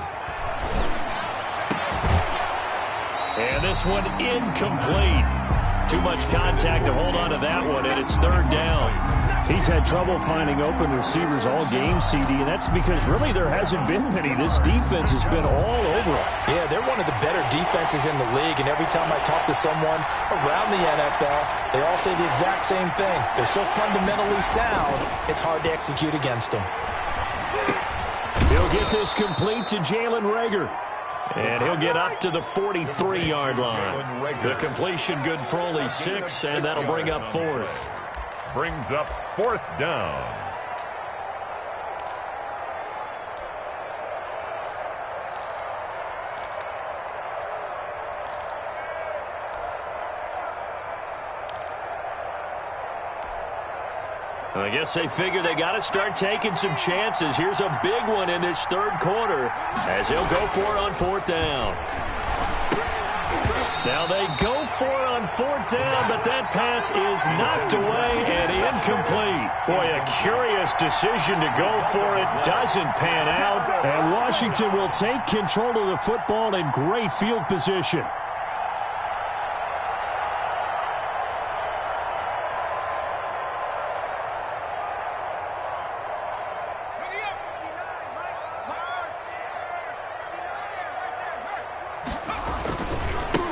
And this one incomplete. Too much contact to hold on to that one, and it's third down. He's had trouble finding open receivers all game, CD, and that's because really there hasn't been many. This defense has been all over him. Yeah, they're one of the better defenses in the league, and every time I talk to someone around the NFL, they all say the exact same thing. They're so fundamentally sound, it's hard to execute against them. He'll get this complete to Jalen Reagor. And he'll get up to the 43-yard line. The completion good for only 6, and that'll bring up fourth. Brings up fourth down. I guess they figure they got to start taking some chances. Here's a big one in this third quarter as he'll go for it on fourth down. Now they go for it on fourth down, but that pass is knocked away and incomplete. Boy, a curious decision to go for it. Doesn't pan out. And Washington will take control of the football in great field position.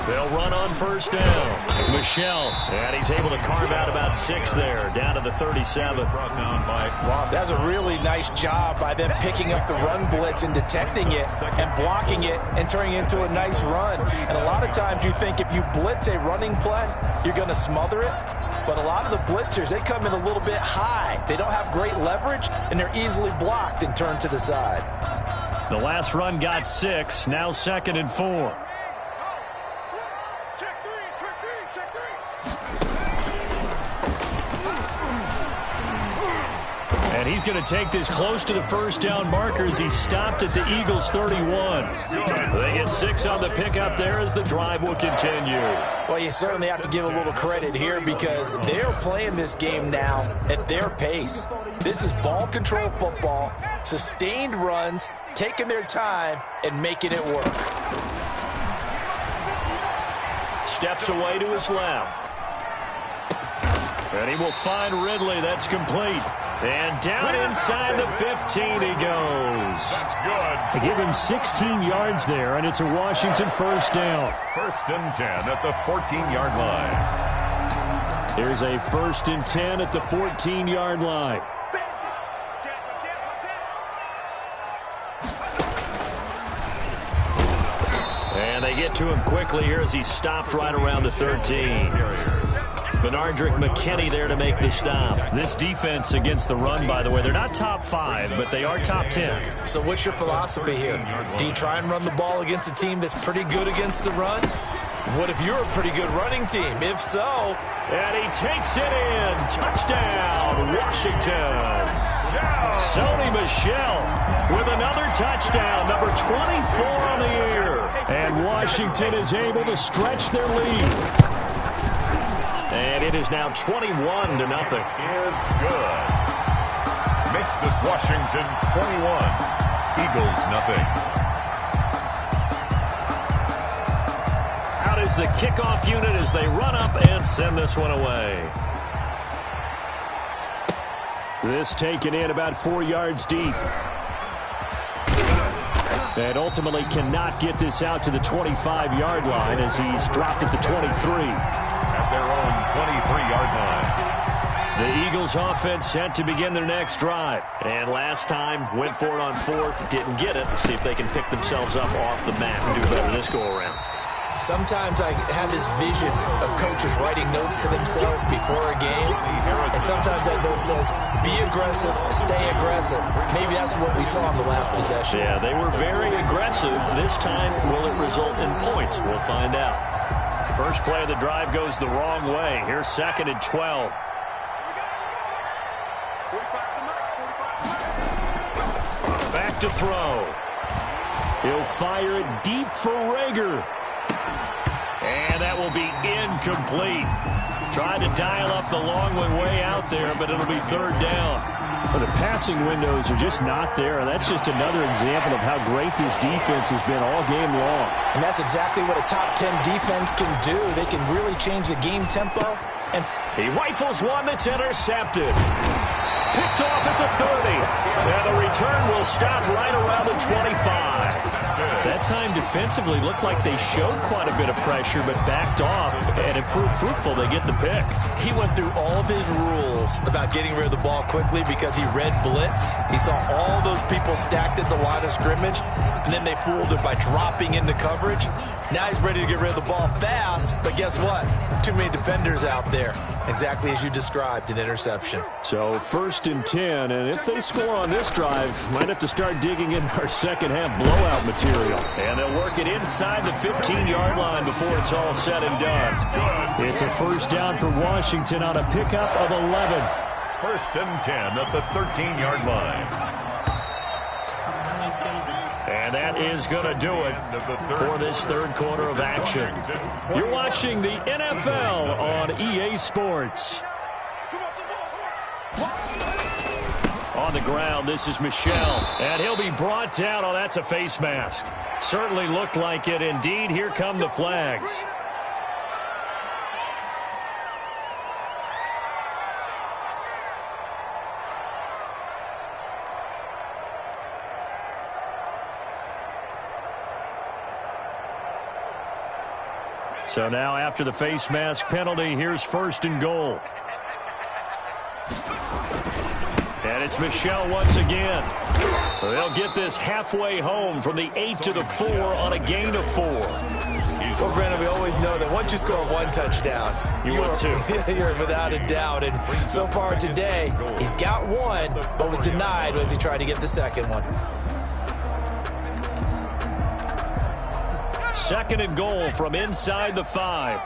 They'll run on first down. Michelle, and he's able to carve out about 6 there, down to the 37. Brought down by Ross. That's a really nice job by them picking up the run blitz and detecting it and blocking it and turning it into a nice run. And a lot of times you think if you blitz a running play, you're going to smother it. But a lot of the blitzers, they come in a little bit high. They don't have great leverage, and they're easily blocked and turned to the side. The last run got 6, now 2nd and 4. And he's going to take this close to the first down marker as he stopped at the Eagles' 31. They get 6 on the pickup there as the drive will continue. Well, you certainly have to give a little credit here because they're playing this game now at their pace. This is ball control football, sustained runs, taking their time and making it work. Steps away to his left. And he will find Ridley. That's complete. And down inside the 15 he goes. That's good. They give him 16 yards there, and it's a Washington first down. 1st and 10 at the 14-yard line. Here's a 1st and 10 at the 14-yard line. And they get to him quickly here as he stopped right around the 13. Benardrick McKinney there to make the stop. This defense against the run, by the way, they're not top 5, but they are top 10. So what's your philosophy here? Do you try and run the ball against a team that's pretty good against the run? What if you're a pretty good running team? If so... And he takes it in. Touchdown, Washington. Sony Michel with another touchdown, number 24 on the year. And Washington is able to stretch their lead. And it is now 21-0. Is good. Makes this Washington 21. Eagles nothing. Out is the kickoff unit as they run up and send this one away. This taken in about 4 yards deep. And ultimately cannot get this out to the 25-yard line as he's dropped at the 23. Their own 23-yard line. The Eagles offense set to begin their next drive. And last time went for it on 4th, didn't get it. See if they can pick themselves up off the mat and do better this go-around. Sometimes I have this vision of coaches writing notes to themselves before a game. And sometimes that note says, be aggressive, stay aggressive. Maybe that's what we saw in the last possession. Yeah, they were very aggressive. This time, will it result in points? We'll find out. First play of the drive goes the wrong way. Here's 2nd and 12. Back to throw. He'll fire it deep for Rager. And that will be incomplete. Trying to dial up the long one way out there, but it'll be 3rd down. Well, the passing windows are just not there, and that's just another example of how great this defense has been all game long. And that's exactly what a top 10 defense can do. They can really change the game tempo. And he rifles one that's intercepted. Picked off at the 30. And the return will stop right around the 25. That time defensively looked like they showed quite a bit of pressure, but backed off, and it proved fruitful. They get the pick. He went through all of his rules about getting rid of the ball quickly because he read blitz. He saw all those people stacked at the line of scrimmage, and then they fooled him by dropping into coverage. Now he's ready to get rid of the ball fast, but guess what? Too many defenders out there. Exactly as you described, an interception. So 1st and 10, and if they score on this drive, might have to start digging in our second half blowout material. And they'll work it inside the 15-yard line before it's all said and done. It's a first down for Washington on a pickup of 11. First and 10 at the 13-yard line. And that is going to do it for this third quarter of action. You're watching the NFL on EA Sports. On the ground, this is Michel, and he'll be brought down. Oh, that's a face mask. Certainly looked like it. Indeed, here come the flags. So now after the face mask penalty, here's first and goal. And it's Michel once again. They'll get this halfway home from the 8 to the 4 on a gain of 4. Well, Brandon, we always know that once you score one touchdown, you're without a doubt. And so far today, he's got one, but was denied as he tried to get the second one. Second and goal from inside the 5.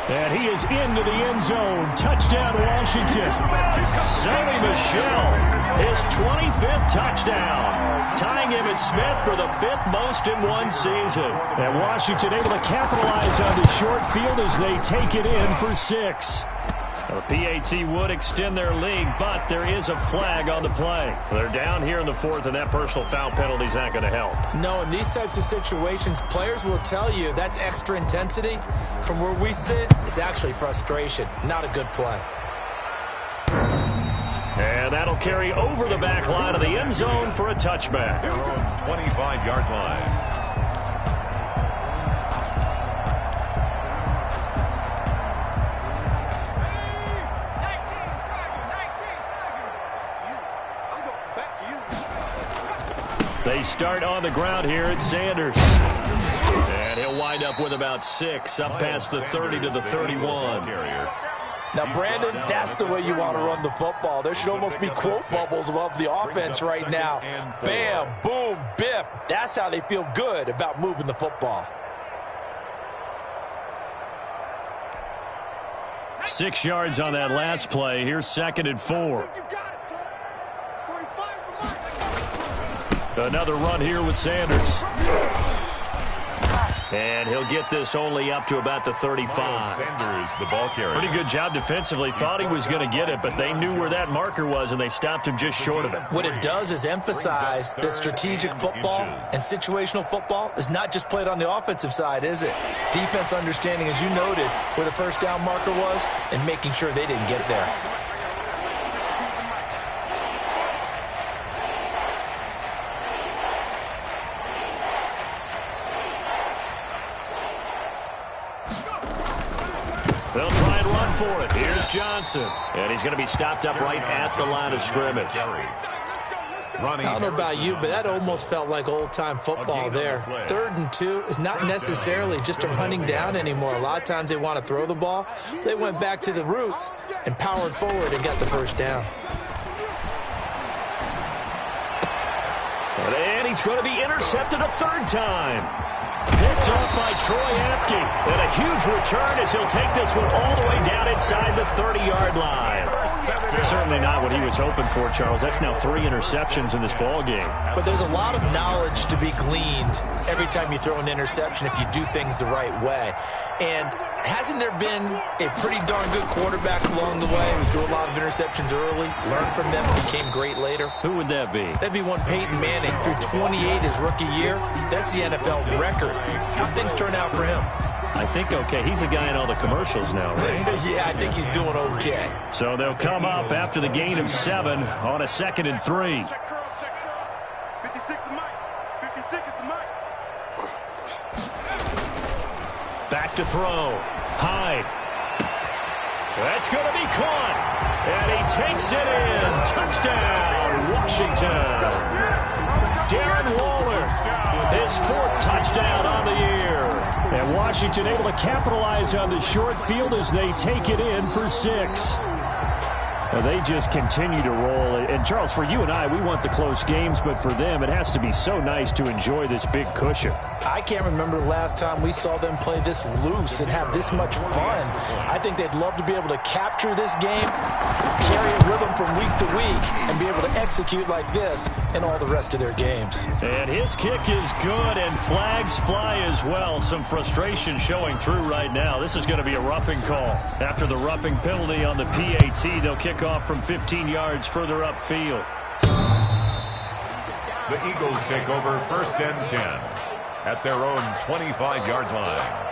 And he is into the end zone. Touchdown, Washington. Sony Michel, his 25th touchdown, tying him and Smith for the 5th most in one season. And Washington able to capitalize on the short field as they take it in for 6. The PAT would extend their lead, but there is a flag on the play. They're down here in the 4th, and that personal foul penalty is not going to help. No, in these types of situations, players will tell you that's extra intensity. From where we sit, it's actually frustration, not a good play. And that'll carry over the back line of the end zone for a touchback. Their own 25-yard line. They start on the ground here at Sanders. And he'll wind up with about 6, up past the 30 to the 31. Now, Brandon, that's the way you want to run the football. There should almost be quote bubbles above the offense right now. Bam, boom, biff. That's how they feel good about moving the football. 6 yards on that last play. Here's second and 4. Another run here with Sanders. And he'll get this only up to about the 35. Sanders, the ball carrier. Pretty good job defensively. Thought he was going to get it, but they knew where that marker was, and they stopped him just short of it. What it does is emphasize that strategic football and situational football is not just played on the offensive side, is it? Defense understanding, as you noted, where the first down marker was and making sure they didn't get there. They'll try and run for it. Here's Johnson. And he's going to be stopped up right at the line of scrimmage. I don't know about you, but that almost felt like old-time football there. 3rd and 2 is not necessarily just a running down anymore. A lot of times they want to throw the ball. They went back to the roots and powered forward and got the first down. And he's going to be intercepted a 3rd time. Picked off by Troy Apke. And a huge return as he'll take this one all the way down inside the 30-yard line. Certainly not what he was hoping for, Charles. That's now 3 interceptions in this ball game. But there's a lot of knowledge to be gleaned every time you throw an interception if you do things the right way. And hasn't there been a pretty darn good quarterback along the way who threw a lot of interceptions early, learned from them, and became great later? Who would that be? That'd be one Peyton Manning. Threw 28 his rookie year. That's the NFL record. How'd things turn out for him? I think okay. He's the guy in all the commercials now, right? Yeah, I think he's doing okay. So they'll come up after the gain of 7 on a 2nd and 3. Back to throw. Hyde. That's going to be caught. And he takes it in. Touchdown, Washington. Darren Waller, his 4th touchdown on the year. And Washington able to capitalize on the short field as they take it in for 6. They just continue to roll. And, Charles, for you and I, we want the close games, but for them, it has to be so nice to enjoy this big cushion. I can't remember the last time we saw them play this loose and have this much fun. I think they'd love to be able to capture this game, carry a rhythm from week to week, and be able to execute like this in all the rest of their games. And his kick is good, and flags fly as well. Some frustration showing through right now. This is going to be a roughing call. After the roughing penalty on the PAT, they'll kick off from 15 yards further upfield. The Eagles take over 1st and 10 at their own 25-yard line.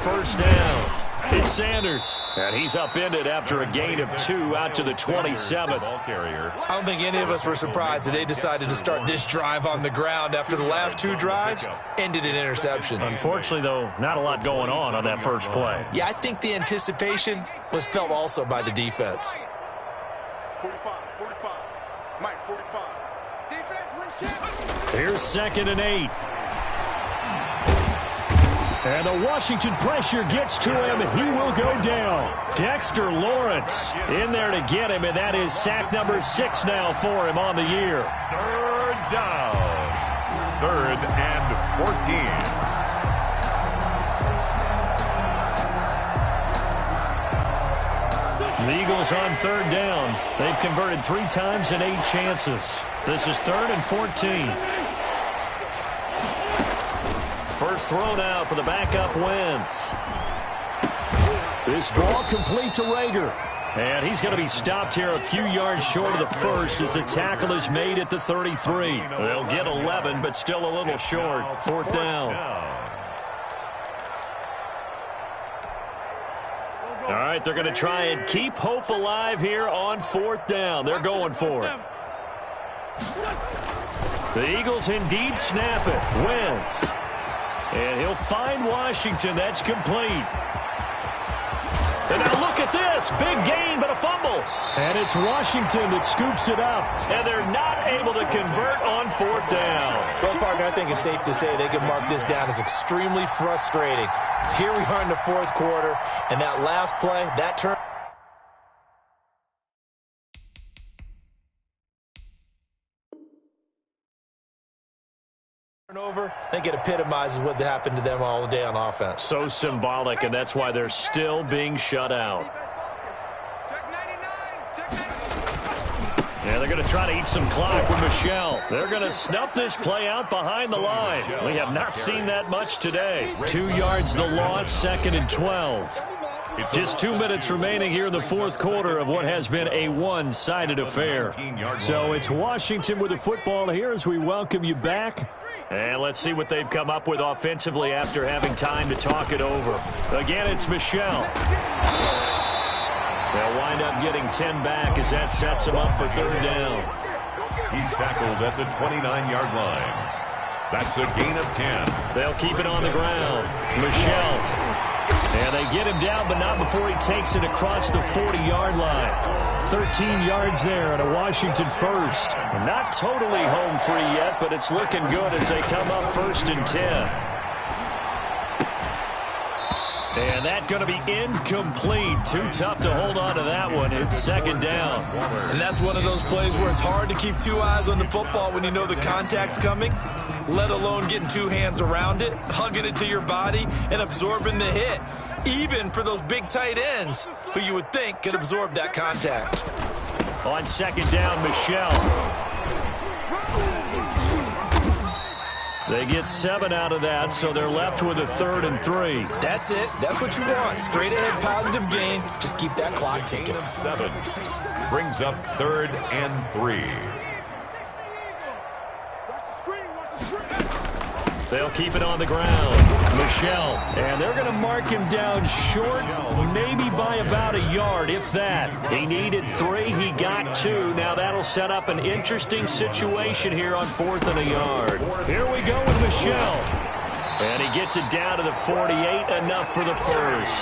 First down. It's Sanders. And he's upended after a gain of 2 out to the 27. I don't think any of us were surprised that they decided to start this drive on the ground after the last 2 drives ended in interceptions. Unfortunately, though, not a lot going on that first play. Yeah, I think the anticipation was felt also by the defense. 45. Mike, 45. Defense wins chip. Here's 2nd and 8. And the Washington pressure gets to him. He will go down. Dexter Lawrence in there to get him, and that is sack number 6 now for him on the year. 3rd down. 3rd and 14. The Eagles on 3rd down. They've converted 3 times in 8 chances. This is 3rd and 14. First throw now for the backup Wentz. This ball complete to Rager. And he's going to be stopped here a few yards short of the first as the tackle is made at the 33. They'll get 11, but still a little short. 4th down. All right, they're going to try and keep hope alive here on 4th down. They're going for it. The Eagles indeed snap it. Wentz. And he'll find Washington. That's complete. And now look at this. Big gain, but a fumble. And it's Washington that scoops it up. And they're not able to convert on 4th down. Well, partner, I think it's safe to say they can mark this down as extremely frustrating. Here we are in the 4th quarter, and that last play, that turn. Over, I think it epitomizes what happened to them all day on offense. So symbolic, and that's why they're still being shut out. Yeah, they're going to try to eat some clock with Michelle. They're going to snuff this play out behind the line. We have not seen that much today. 2 yards the loss, 2nd and 12. Just 2 minutes remaining here in the 4th quarter of what has been a one-sided affair. So it's Washington with the football here as we welcome you back. And let's see what they've come up with offensively after having time to talk it over. Again, it's Michelle. They'll wind up getting 10 back as that sets them up for 3rd down. He's tackled at the 29-yard line. That's a gain of 10. They'll keep it on the ground. Michelle. And they get him down, but not before he takes it across the 40-yard line. 13 yards there and a Washington first. Not totally home free yet, but it's looking good as they come up 1st and 10. And that's going to be incomplete. Too tough to hold on to that one. It's 2nd down. And that's one of those plays where it's hard to keep 2 eyes on the football when you know the contact's coming, let alone getting 2 hands around it, hugging it to your body, and absorbing the hit. Even for those big tight ends who you would think could absorb that contact. On 2nd down, Michelle. They get 7 out of that, so they're left with a 3rd and 3. That's it. That's what you want. Straight ahead positive gain. Just keep that clock ticking. 7 brings up 3rd and 3. They'll keep it on the ground. Michel. And they're going to mark him down short, maybe by about a yard, if that. He needed 3. He got 2. Now that'll set up an interesting situation here on 4th and a yard. Here we go with Michel. And he gets it down to the 48, enough for the first.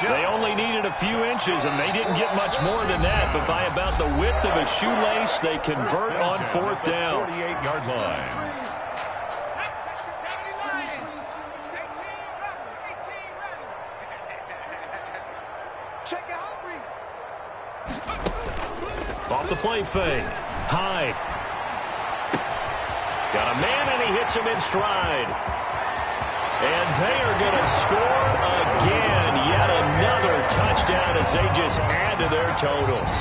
They only needed a few inches, and they didn't get much more than that, but by about the width of a shoelace, they convert on 4th down. 48-yard line. Off the play fake. Hyde. Got a man, and he hits him in stride. And they are going to score again. Yet another touchdown as they just add to their totals.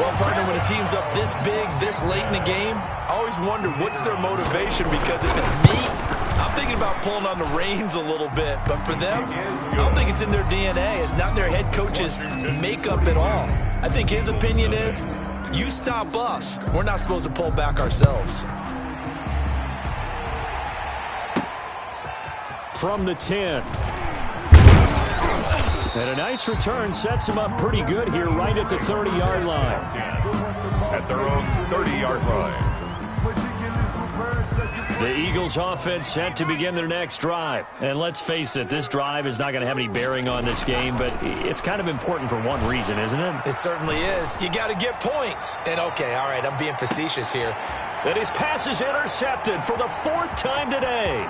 Well, partner, when a team's up this big, this late in the game, I always wonder what's their motivation, because if it's me, I'm thinking about pulling on the reins a little bit. But for them, I don't think it's in their DNA. It's not their head coach's makeup at all. I think his opinion is, you stop us. We're not supposed to pull back ourselves. From the 10. And a nice return sets him up pretty good here right at the 30-yard line. At their own 30-yard line. The Eagles offense set to begin their next drive. And let's face it, this drive is not going to have any bearing on this game, but it's kind of important for one reason, isn't it? It certainly is. You got to get points. And okay, all right, I'm being facetious here. And his pass is intercepted for the 4th time today.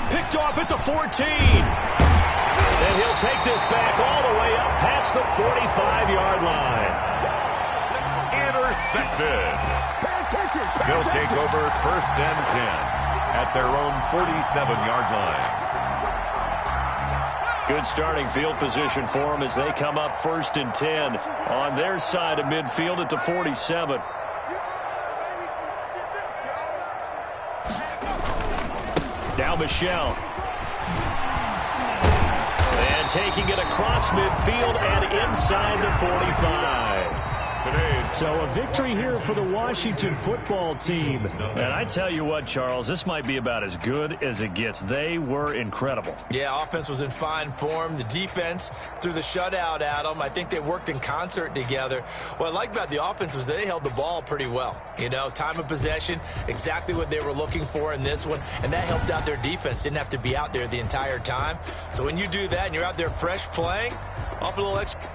Picked off at the 14. And he'll take this back all the way up past the 45-yard line. Intercepted. They'll take over 1st and 10 at their own 47-yard line. Good starting field position for them as they come up 1st and 10 on their side of midfield at the 47. Now Michel. And taking it across midfield and inside the 45. So a victory here for the Washington football team. And I tell you what, Charles, this might be about as good as it gets. They were incredible. Yeah, offense was in fine form. The defense threw the shutout at them. I think they worked in concert together. What I like about the offense was they held the ball pretty well. You know, time of possession, exactly what they were looking for in this one. And that helped out their defense. Didn't have to be out there the entire time. So when you do that and you're out there fresh playing, off a little extra.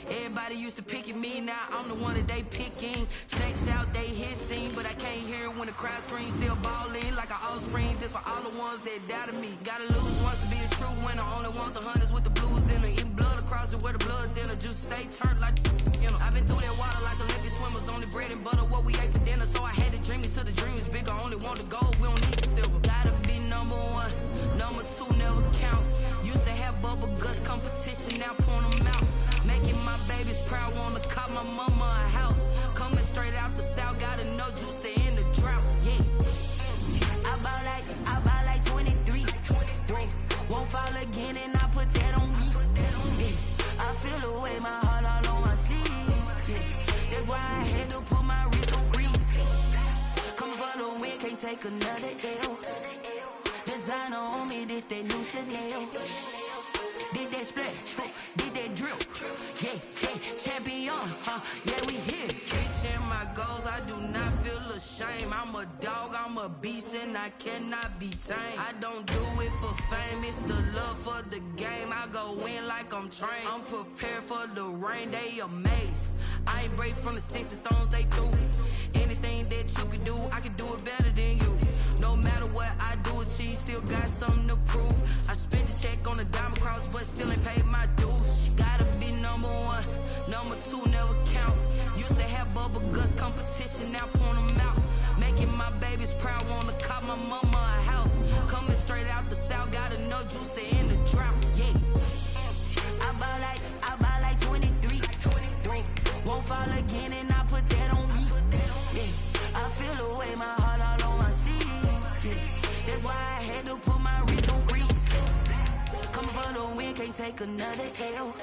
Everybody used to pick at me, now I'm the one that they picking. Snakes out, they hissing, but I can't hear it when the crowd screams. Still balling like an offspring. This for all the ones that doubted me. Gotta lose once to be a true winner. Only want the hunters with the blues in it. Eating blood across it where the blood dinner. Just stay turned like, you know. I've been through that water like Olympic swimmers. Only bread and butter, what we ate for dinner. So I had to dream it till the dream is bigger. Only want the gold, we don't need the silver. Gotta be number 1, number 2 never count. Used to have bubble guts competition, now point them out. Making my babies proud, wanna cop my mama a house. Coming straight out the south, got enough juice to end the drought. Yeah, I buy like 23. Won't fall again, and I put that on me. Yeah, I feel the way, my heart all on my sleeve. Yeah, that's why I had to put my wrist on freeze. Coming for the win, can't take another L. Designer on me, this that new Chanel. Did that splash, did that drill. Yeah, champion, yeah, we here. Reaching my goals, I do not feel ashamed. I'm a dog, I'm a beast, and I cannot be tamed. I don't do it for fame, it's the love for the game. I go in like I'm trained. I'm prepared for the rain, they amazed. I ain't break from the sticks and stones they threw. Anything that you can do, I can do it better than you. No matter what. out the south, got enough juice to end the drought. Yeah. I ball like 23. Won't fall again and I put that on me. Yeah. I feel the way, my heart all on my sleeve. Yeah. That's why I had to put my wrist on freeze. Coming for the win, can't take another L.